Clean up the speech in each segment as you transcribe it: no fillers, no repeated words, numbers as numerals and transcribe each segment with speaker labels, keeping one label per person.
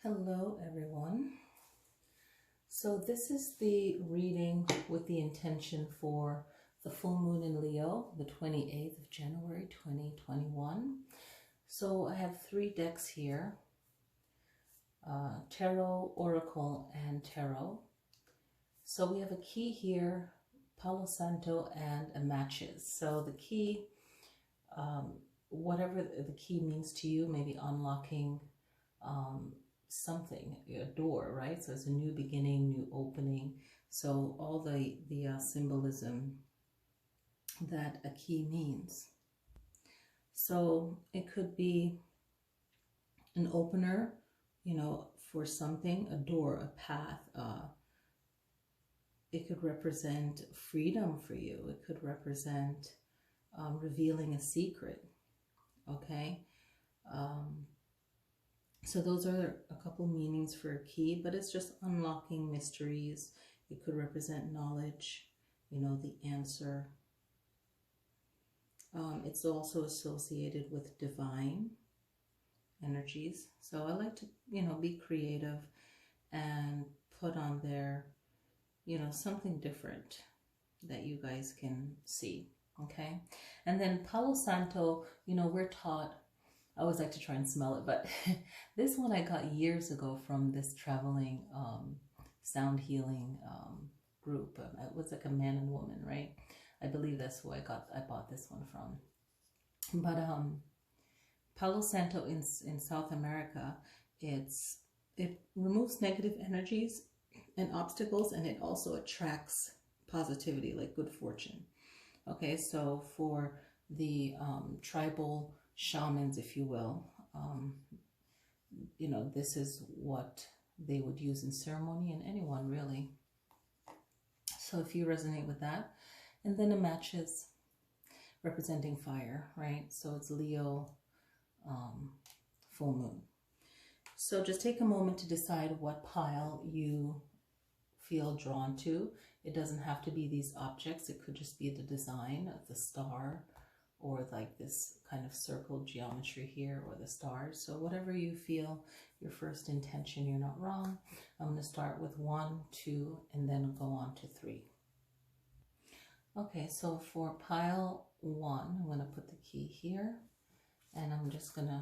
Speaker 1: Hello everyone. So this is the reading with the intention for the full moon in Leo, the 28th of January 2021. So I have three decks here, Tarot, Oracle, and Tarot. So we have a key here, Palo Santo, and a matches. So the key, whatever the key means to you, maybe unlocking something, a door, right? So it's a new beginning, new opening. So all the symbolism that a key means. So it could be an opener, for something, a door, a path. It could represent freedom for you. It could represent revealing a secret, okay? So those are a couple meanings for a key, but it's just unlocking mysteries. It could represent knowledge, the answer. It's also associated with divine energies. So I like to, be creative and put on there, something different that you guys can see, okay? And then Palo Santo, we're taught, I always like to try and smell it, but this one I got years ago from this traveling sound healing group. It was like a man and woman, right? I believe that's who I bought this one from. But Palo Santo in South America, it removes negative energies and obstacles, and it also attracts positivity, like good fortune. Okay, so for the tribal shamans, if you will, this is what they would use in ceremony, and anyone really. So if you resonate with that. And then a matches representing fire, right? So it's Leo full moon. So just take a moment to decide what pile you feel drawn to. It doesn't have to be these objects. It could just be the design of the star, or like this kind of circle geometry here, or the stars. So whatever you feel, your first intention, you're not wrong. I'm going to start with 1, 2, and then go on to 3. Okay, so for pile 1, I'm going to put the key here, and I'm just going to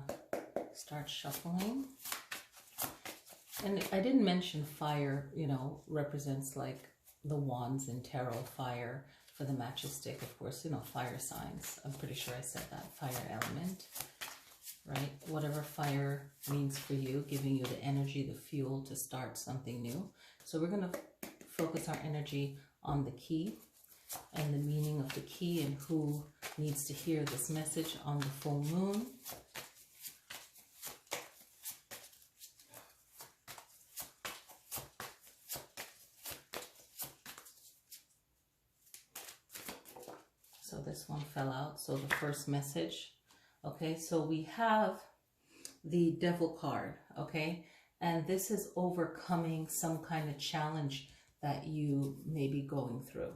Speaker 1: start shuffling. And I didn't mention fire, represents like the wands in tarot, fire. For the matches stick, of course, fire signs. I'm pretty sure I said that, fire element, right? Whatever fire means for you, giving you the energy, the fuel to start something new. So we're going to focus our energy on the key and the meaning of the key and who needs to hear this message on the full moon. So this one fell out. So the first message, okay, so we have the Devil card, okay, and this is overcoming some kind of challenge that you may be going through.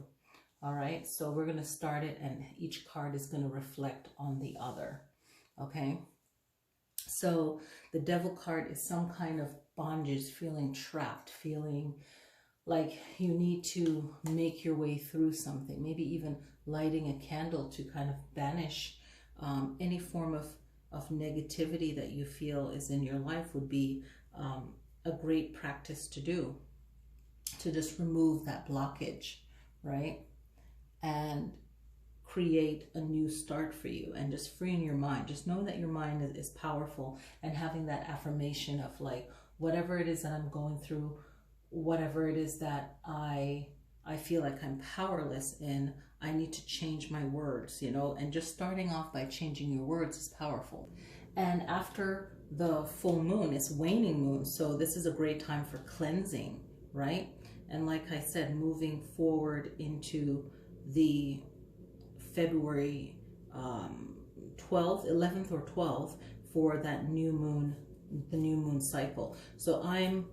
Speaker 1: All right, so we're going to start it, and each card is going to reflect on the other, okay? So the Devil card is some kind of bondage, feeling trapped, feeling like you need to make your way through something, maybe even lighting a candle to kind of banish any form of negativity that you feel is in your life would be a great practice to do, to just remove that blockage, right? And create a new start for you, and just freeing your mind. Just know that your mind is powerful, and having that affirmation of like, whatever it is that I'm going through, whatever it is that I feel like I'm powerless in, I need to change my words, and just starting off by changing your words is powerful. And after the full moon, it's waning moon, so this is a great time for cleansing, right? And like I said, moving forward into the February 12th, 11th or 12th for that new moon, the new moon cycle. So I'm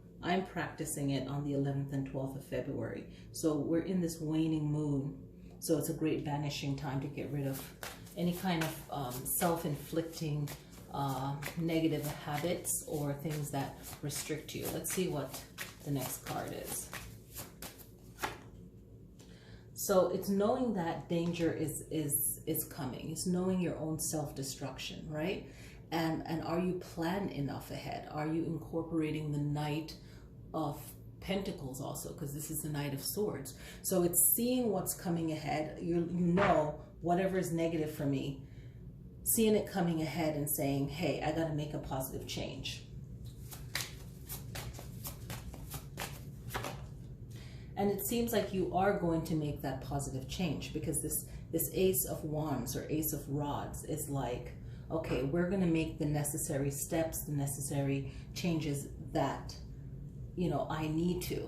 Speaker 1: practicing it on the 11th and 12th of February. So we're in this waning moon. So it's a great banishing time to get rid of any kind of self-inflicting negative habits or things that restrict you. Let's see what the next card is. So it's knowing that danger is coming. It's knowing your own self-destruction, right? And are you planned enough ahead? Are you incorporating the Knight of Pentacles also? Because this is the Knight of Swords. So it's seeing what's coming ahead. You know whatever is negative for me, seeing it coming ahead and saying, hey, I got to make a positive change. And it seems like you are going to make that positive change, because this Ace of Wands or Ace of Rods is like, okay, we're going to make the necessary steps, the necessary changes that, you know, I need to.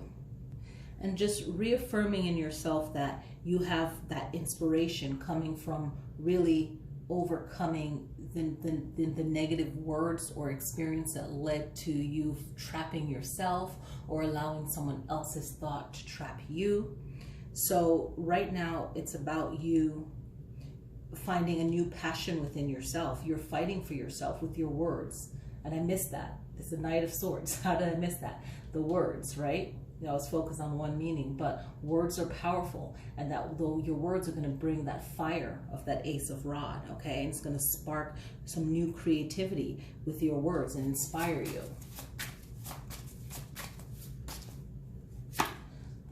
Speaker 1: And just reaffirming in yourself that you have that inspiration coming from really overcoming the negative words or experience that led to you trapping yourself or allowing someone else's thought to trap you. So right now it's about you finding a new passion within yourself. You're fighting for yourself with your words. And I missed that. It's the Knight of Swords. How did I miss that? The words, right? You know, I was focused on one meaning, but words are powerful, and that though your words are going to bring that fire of that Ace of Rod, okay? And it's going to spark some new creativity with your words and inspire you.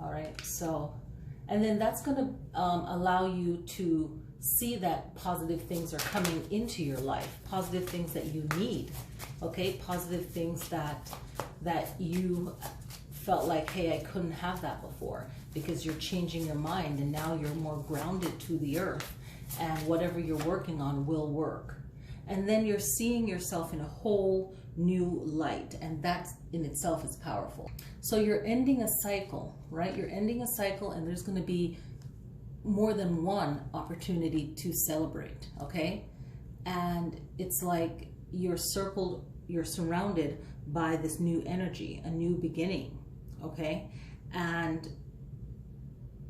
Speaker 1: All right, so, and then that's going to allow you to see that positive things are coming into your life, positive things that you need, okay? Positive things that you felt like, hey, I couldn't have that before, because you're changing your mind and now you're more grounded to the earth, and whatever you're working on will work. And then you're seeing yourself in a whole new light, and that in itself is powerful. So you're ending a cycle, right? You're ending a cycle, and there's going to be more than one opportunity to celebrate, okay? And it's like you're surrounded by this new energy, a new beginning. Okay, and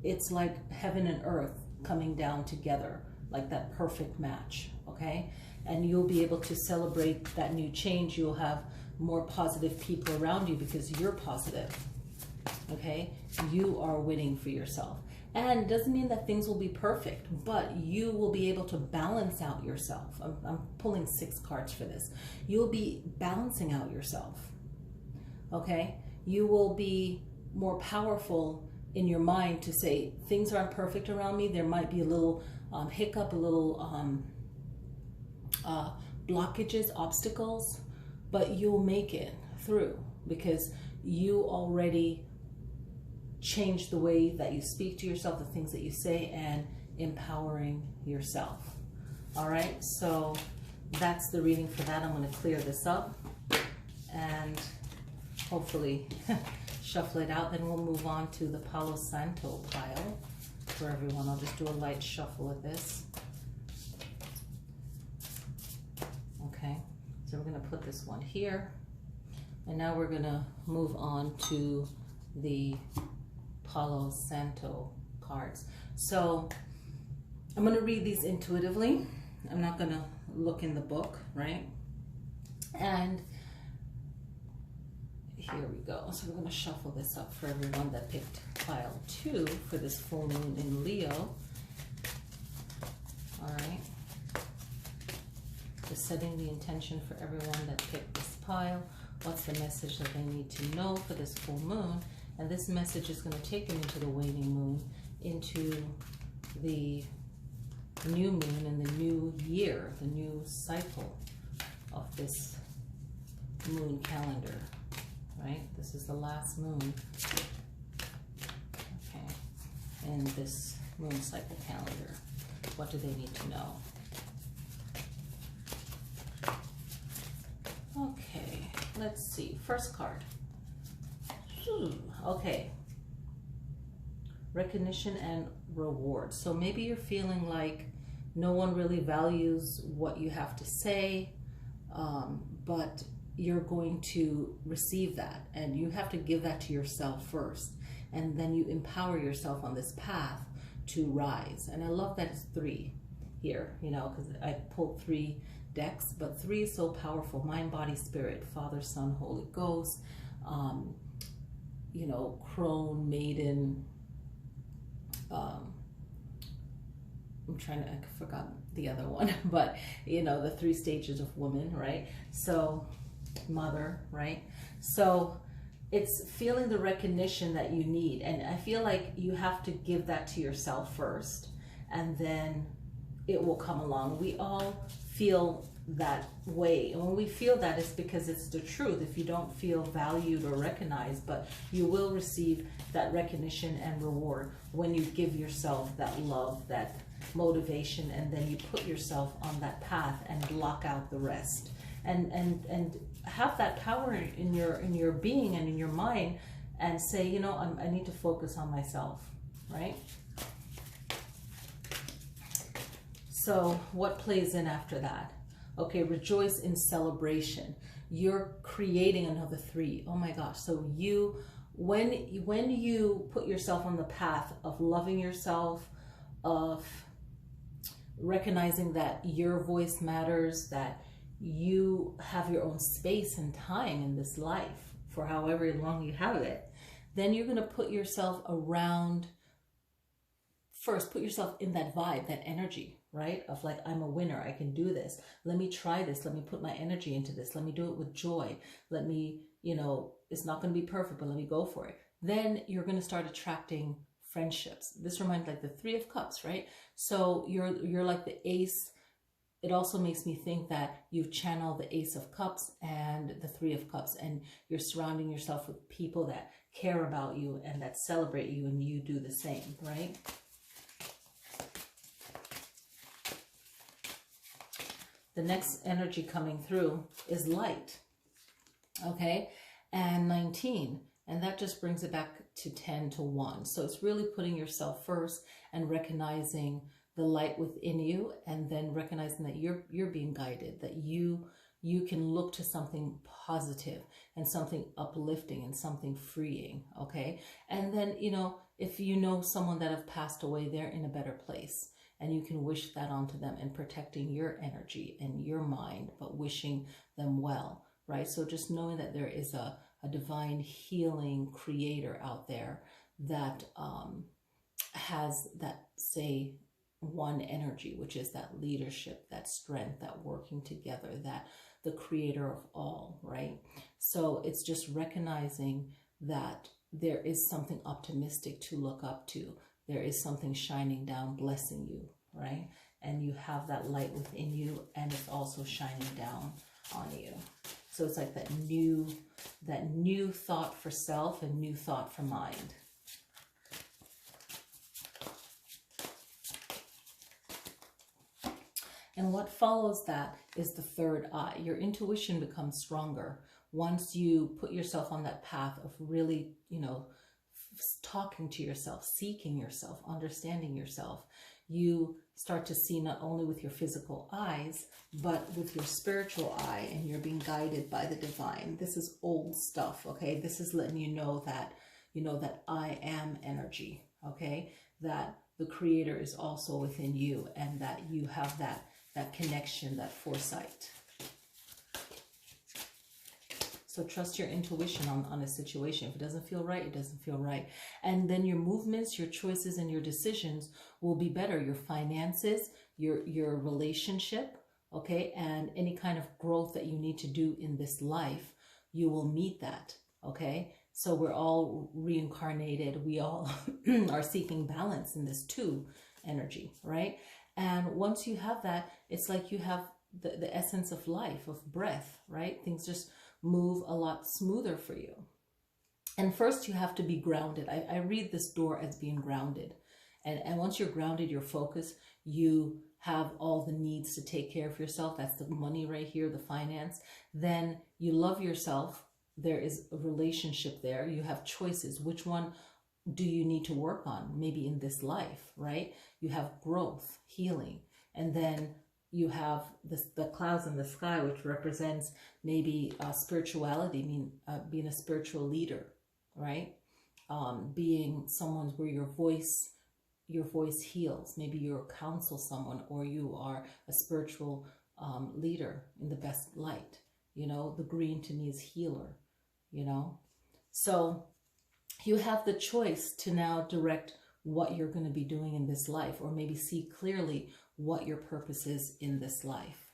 Speaker 1: it's like heaven and earth coming down together, like that perfect match, okay? And you'll be able to celebrate that new change. You'll have more positive people around you because you're positive, okay? You are winning for yourself. And it doesn't mean that things will be perfect, but you will be able to balance out yourself. I'm pulling 6 cards for this. You'll be balancing out yourself, okay? You will be more powerful in your mind to say, things aren't perfect around me. There might be a little hiccup, a little blockages, obstacles, but you'll make it through because you already changed the way that you speak to yourself, the things that you say, and empowering yourself. All right, so that's the reading for that. I'm going to clear this up and hopefully shuffle it out. Then we'll move on to the Palo Santo pile for everyone. I'll just do a light shuffle of this. Okay, so we're going to put this one here. And now we're going to move on to the Palo Santo cards. So I'm going to read these intuitively. I'm not going to look in the book, right? And here we go. So we're going to shuffle this up for everyone that picked pile 2 for this full moon in Leo. All right. Just setting the intention for everyone that picked this pile. What's the message that they need to know for this full moon? And this message is going to take them into the waning moon, into the new moon and the new year, the new cycle of this moon calendar. Right? This is the last moon, okay, in this moon cycle calendar. What do they need to know? Okay, let's see. First card. Okay. Recognition and reward. So maybe you're feeling like no one really values what you have to say, but you're going to receive that, and you have to give that to yourself first, and then you empower yourself on this path to rise. And I love that it's 3 here, you know, because I pulled 3 decks, but 3 is so powerful. Mind, body, spirit, Father, Son, Holy Ghost, you know, crone, maiden, I forgot the other one, but you know, the 3 stages of woman, right? So mother, right? So it's feeling the recognition that you need. And I feel like you have to give that to yourself first, and then it will come along. We all feel that way. And when we feel that, it's because it's the truth. If you don't feel valued or recognized, but you will receive that recognition and reward when you give yourself that love, that motivation, and then you put yourself on that path and block out the rest. And have that power in your being and in your mind, and say, you know, I need to focus on myself, right? So what plays in after that? Okay, rejoice in celebration. You're creating another 3. Oh my gosh. So when you put yourself on the path of loving yourself, of recognizing that your voice matters, that you have your own space and time in this life for however long you have it, then you're going to put yourself around, first put yourself in that vibe, that energy, right? Of like, I'm a winner, I can do this. Let me try this. Let me put my energy into this. Let me do it with joy. Let me, you know, it's not going to be perfect, but let me go for it. Then you're going to start attracting friendships. This reminds like the 3 of Cups, right? So you're like the ace. It also makes me think that you've channeled the Ace of Cups and the 3 of Cups, and you're surrounding yourself with people that care about you and that celebrate you, and you do the same, right? The next energy coming through is light, okay? And 19, and that just brings it back to 10 to 1. So it's really putting yourself first and recognizing the light within you, and then recognizing that you're being guided, that you can look to something positive and something uplifting and something freeing, okay? And then, you know, if you know someone that have passed away, they're in a better place, and you can wish that onto them, and protecting your energy and your mind, but wishing them well, right? So just knowing that there is a divine healing creator out there that has that, say, one energy, which is that leadership, that strength, that working together, that the creator of all, right? So it's just recognizing that there is something optimistic to look up to. There is something shining down, blessing you, right? And you have that light within you, and it's also shining down on you. So it's like that new thought for self and new thought for mind. And what follows that is the 3rd eye. Your intuition becomes stronger once you put yourself on that path of really, you know, talking to yourself, seeking yourself, understanding yourself. You start to see not only with your physical eyes, but with your spiritual eye, and you're being guided by the divine. This is old stuff, okay? This is letting you know that I am energy, okay? That the creator is also within you, and that you have that connection, that foresight. So trust your intuition on a situation. If it doesn't feel right, it doesn't feel right. And then your movements, your choices, and your decisions will be better. Your finances, your relationship, okay? And any kind of growth that you need to do in this life, you will meet that, okay? So we're all reincarnated. We all are seeking balance in this 2 energy, right? And once you have that, it's like you have the essence of life, of breath, right? Things just move a lot smoother for you. And first you have to be grounded. I read this door as being grounded. And once you're grounded, you're focused, you have all the needs to take care of yourself. That's the money right here, the finance. Then you love yourself. There is a relationship there. You have choices. Which one do you need to work on? Maybe in this life, right? You have growth, healing, and then you have the clouds in the sky, which represents maybe spirituality, being a spiritual leader, right? Being someone where your voice heals. Maybe you counsel someone, or you are a spiritual leader in the best light. You know, the green to me is healer, you know. So you have the choice to now direct what you're going to be doing in this life, or maybe see clearly what your purpose is in this life.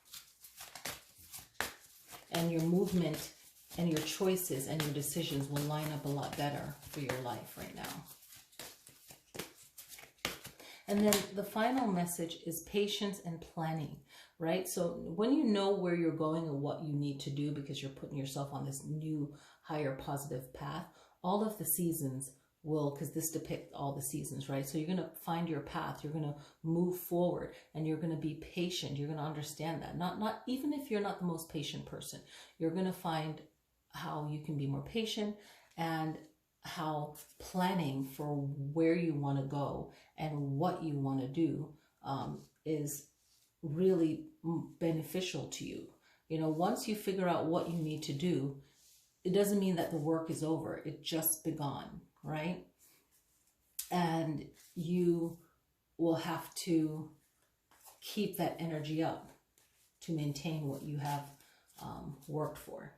Speaker 1: And your movement and your choices and your decisions will line up a lot better for your life right now. And then the final message is patience and planning, right? So when you know where you're going and what you need to do, because you're putting yourself on this new, higher, positive path, all of the seasons will, because this depicts all the seasons, right? So you're going to find your path, you're going to move forward, and you're going to be patient. You're going to understand that. Not even if you're not the most patient person, you're going to find how you can be more patient, and how planning for where you want to go and what you want to do is really beneficial to you. You know, once you figure out what you need to do, it doesn't mean that the work is over. It just begun, right? And you will have to keep that energy up to maintain what you have worked for.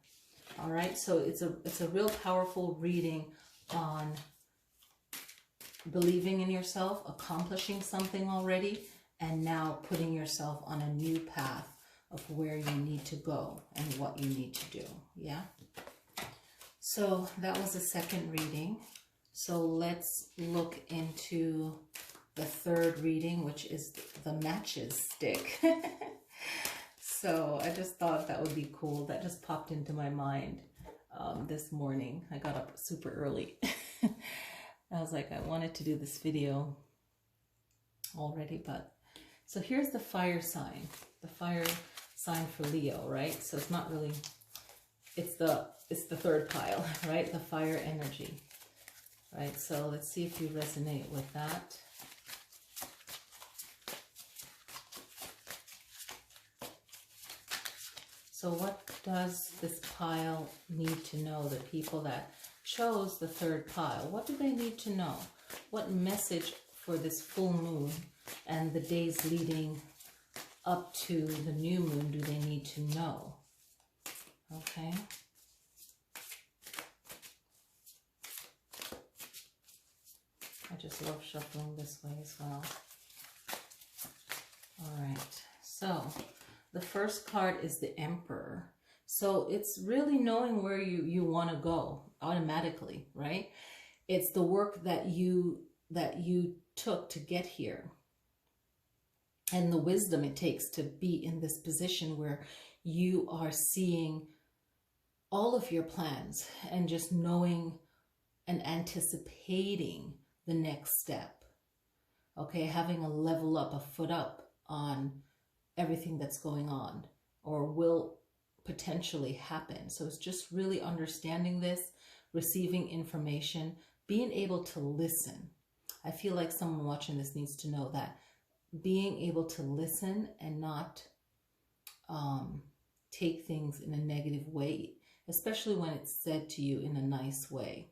Speaker 1: All right, so it's a real powerful reading on believing in yourself, accomplishing something already, and now putting yourself on a new path of where you need to go and what you need to do. Yeah. So that was the second reading. So let's look into the third reading, which is the matches stick. So I just thought that would be cool. That just popped into my mind this morning. I got up super early. I was like, I wanted to do this video already, but so here's the fire sign for Leo, right? So it's not really, it's the third pile, right? The fire energy, right? So let's see if you resonate with that. So what does this pile need to know? The people that chose the third pile, what do they need to know? What message for this full moon and the days leading up to the new moon do they need to know? Okay. I just love shuffling this way as well. All right. So the first card is the Emperor. So it's really knowing where you want to go automatically, right? It's the work that you took to get here, and the wisdom it takes to be in this position where you are seeing all of your plans and just knowing and anticipating the next step. Okay, having a level up, a foot up on everything that's going on or will potentially happen. So it's just really understanding this, receiving information, being able to listen. I feel like someone watching this needs to know that being able to listen and not take things in a negative way, especially when it's said to you in a nice way.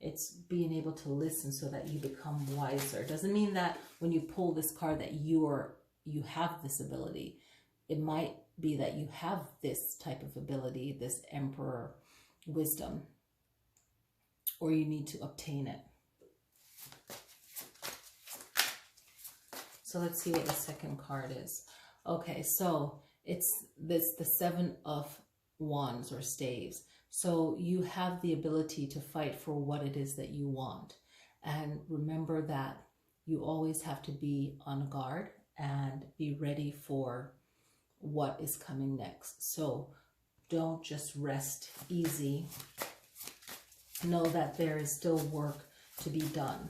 Speaker 1: It's being able to listen so that you become wiser. It doesn't mean that when you pull this card that you have this ability. It might be that you have this type of ability, this Emperor wisdom, or you need to obtain it. So let's see what the second card is. Okay, so it's the Seven of Wands or staves. So you have the ability to fight for what it is that you want. And remember that you always have to be on guard and be ready for what is coming next. So don't just rest easy. Know that there is still work to be done.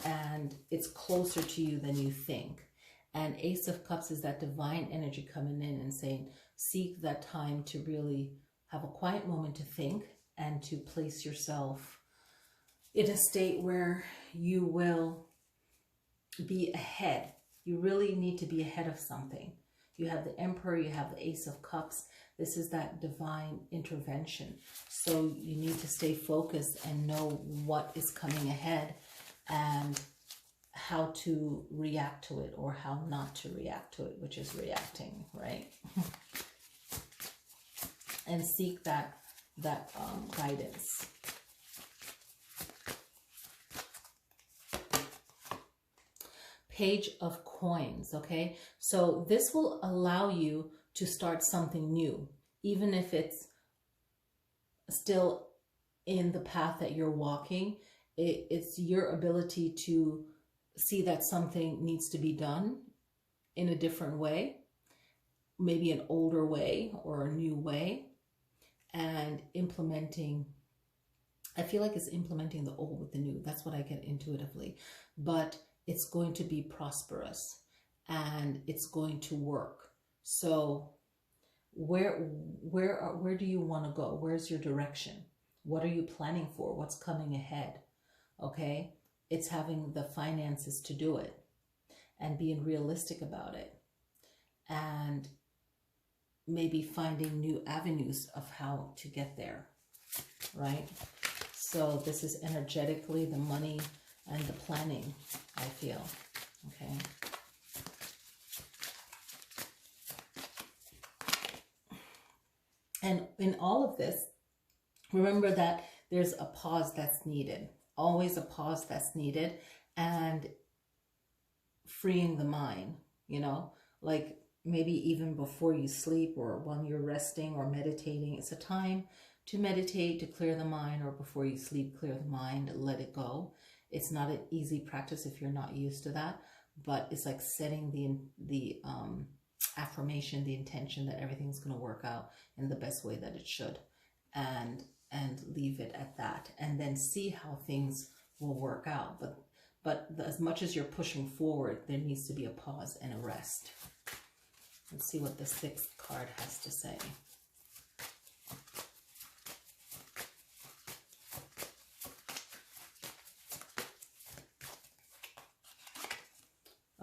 Speaker 1: And it's closer to you than you think. And Ace of Cups is that divine energy coming in and saying, seek that time to really have a quiet moment to think and to place yourself in a state where you will be ahead. You really need to be ahead of something. You have the Emperor, you have the Ace of Cups. This is that divine intervention. So you need to stay focused and know what is coming ahead and how to react to it or how not to react to it, which is reacting, right? And seek that guidance. Page of Coins, okay? So this will allow you to start something new, even if it's still in the path that you're walking. It's your ability to see that something needs to be done in a different way, maybe an older way or a new way, and implementing, I feel like it's implementing the old with the new. That's what I get intuitively. But it's going to be prosperous and it's going to work. So where do you want to go? Where's your direction? What are you planning for? What's coming ahead? Okay? It's having the finances to do it and being realistic about it, and maybe finding new avenues of how to get there, right? So this is energetically the money and the planning, I feel, okay? And in all of this, remember that there's a pause that's needed, always a pause that's needed, and freeing the mind, you know, like maybe even before you sleep or when you're resting or meditating. It's a time to meditate, to clear the mind, or before you sleep, clear the mind, let it go. It's not an easy practice if you're not used to that, but it's like setting the affirmation, the intention that everything's going to work out in the best way that it should, and leave it at that, and then see how things will work out. But as much as you're pushing forward, there needs to be a pause and a rest. Let's see what the 6th card has to say.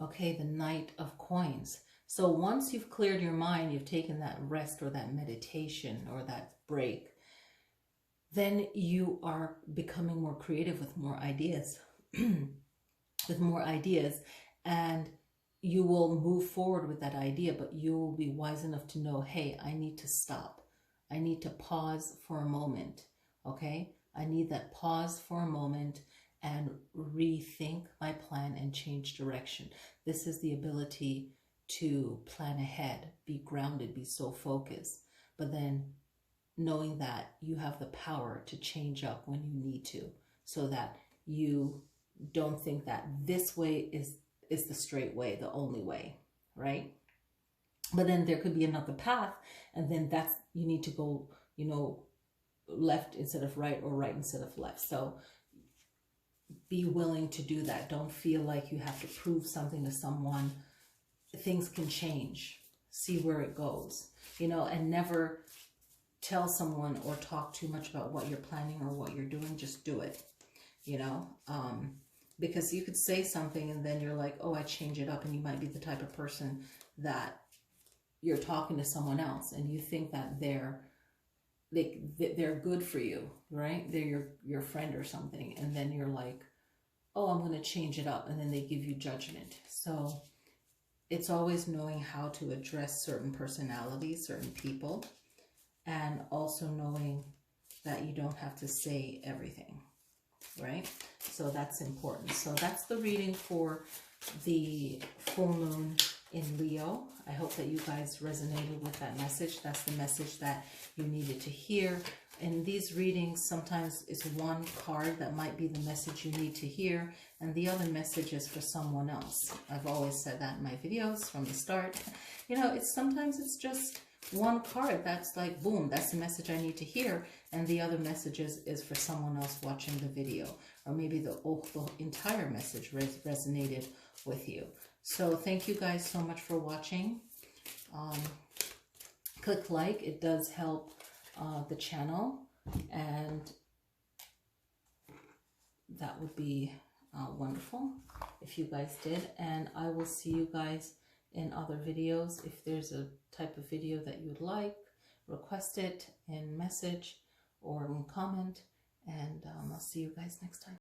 Speaker 1: Okay, the Knight of Coins. So once you've cleared your mind, you've taken that rest or that meditation or that break, then you are becoming more creative with more ideas, with more ideas, and you will move forward with that idea, but you will be wise enough to know, hey, I need to stop. I need to pause for a moment, okay? I need that pause for a moment and rethink my plan and change direction. This is the ability to plan ahead, be grounded, be so focused, but then knowing that you have the power to change up when you need to, so that you don't think that this way is the straight way, the only way, right? But then there could be another path, and then that's, you need to go, you know, left instead of right, or right instead of left. So be willing to do that. Don't feel like you have to prove something to someone. Things can change. See where it goes, you know, and never tell someone or talk too much about what you're planning or what you're doing. Just do it, you know, because you could say something and then you're like, oh, I change it up. And you might be the type of person that you're talking to someone else and you think that they're good for you, right? They're your friend or something. And then you're like, oh, I'm going to change it up. And then they give you judgment. So it's always knowing how to address certain personalities, certain people, and also knowing that you don't have to say everything, right? So that's important. So that's the reading for the full moon in Leo. I hope that you guys resonated with that message. That's the message that you needed to hear. In these readings, sometimes it's one card that might be the message you need to hear, and the other message is for someone else. I've always said that in my videos from the start. You know, sometimes it's just one card that's like, boom, that's the message I need to hear, and the other message is for someone else watching the video, or maybe the entire message resonated with you. So thank you guys so much for watching. Click like, it does help the channel, and that would be wonderful if you guys did. And I will see you guys in other videos. If there's a type of video that you would like, request it in message or in comment, and I'll see you guys next time.